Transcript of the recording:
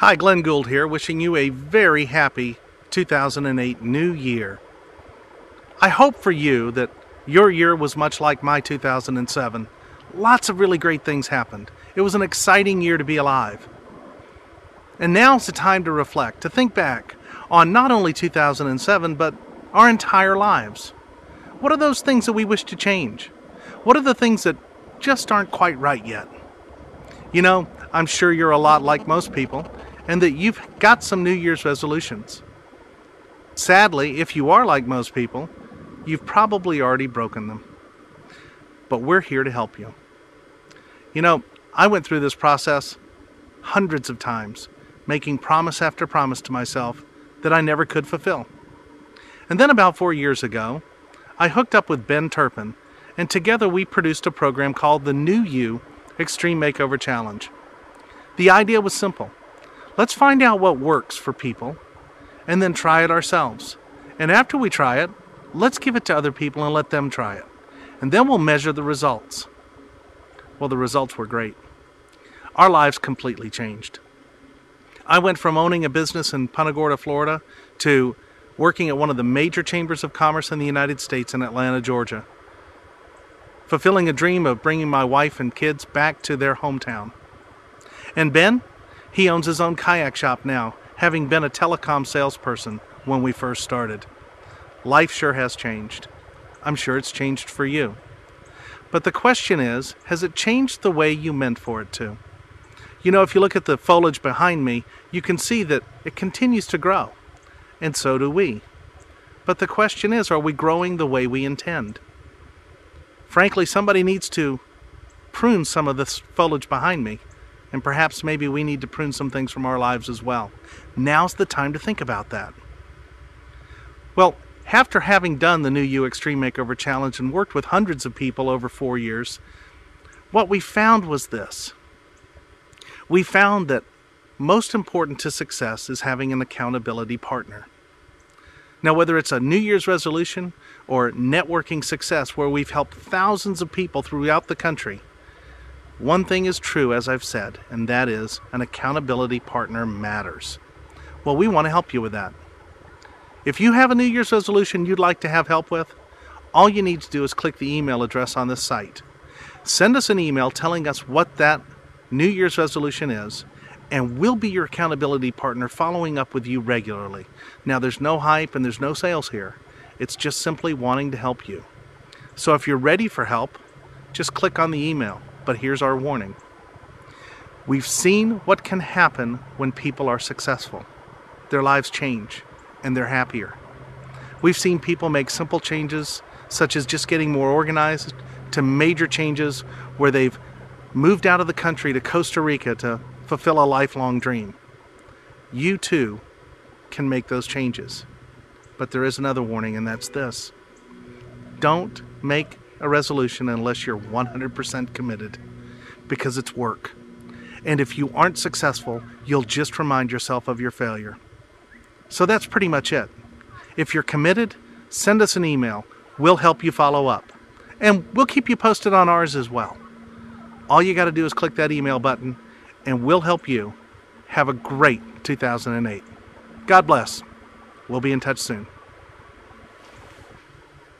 Hi, Glenn Gould here, wishing you a very happy 2008 New Year. I hope for you that your year was much like my 2007. Lots of really great things happened. It was an exciting year to be alive. And now's the time to reflect, to think back on not only 2007, but our entire lives. What are those things that we wish to change? What are the things that just aren't quite right yet? You know, I'm sure you're a lot like most people, and that you've got some New Year's resolutions. Sadly, if you are like most people, you've probably already broken them. But we're here to help you. You know, I went through this process hundreds of times, making promise after promise to myself that I never could fulfill. And then about 4 years ago, I hooked up with Ben Turpin, and together we produced a program called the New You Extreme Makeover Challenge. The idea was simple. Let's find out what works for people and then try it ourselves. And after we try it, let's give it to other people and let them try it. And then we'll measure the results. Well, the results were great. Our lives completely changed. I went from owning a business in Punta Gorda, Florida, to working at one of the major chambers of commerce in the United States in Atlanta, Georgia, fulfilling a dream of bringing my wife and kids back to their hometown. And Ben, he owns his own kayak shop now, having been a telecom salesperson when we first started. Life sure has changed. I'm sure it's changed for you. But the question is, has it changed the way you meant for it to? You know, if you look at the foliage behind me, you can see that it continues to grow. And so do we. But the question is, are we growing the way we intend? Frankly, somebody needs to prune some of this foliage behind me. And perhaps maybe we need to prune some things from our lives as well. Now's the time to think about that. Well, after having done the New You Extreme Makeover Challenge and worked with hundreds of people over 4 years, what we found was this. We found that most important to success is having an accountability partner. Now, whether it's a New Year's resolution or networking success where we've helped thousands of people throughout the country, one thing is true, as I've said, and that is an accountability partner matters. Well, we want to help you with that. If you have a New Year's resolution you'd like to have help with, all you need to do is click the email address on this site. Send us an email telling us what that New Year's resolution is, and we'll be your accountability partner following up with you regularly. Now, there's no hype and there's no sales here. It's just simply wanting to help you. So if you're ready for help, just click on the email. But here's our warning. We've seen what can happen when people are successful. Their lives change, and they're happier. We've seen people make simple changes, such as just getting more organized, to major changes where they've moved out of the country to Costa Rica to fulfill a lifelong dream. You too can make those changes. But there is another warning, and that's this. Don't make a resolution unless you're 100% committed, because it's work. And if you aren't successful, you'll just remind yourself of your failure. So that's pretty much it. If you're committed, send us an email. We'll help you follow up. And we'll keep you posted on ours as well. All you got to do is click that email button, and we'll help you have a great 2008. God bless. We'll be in touch soon.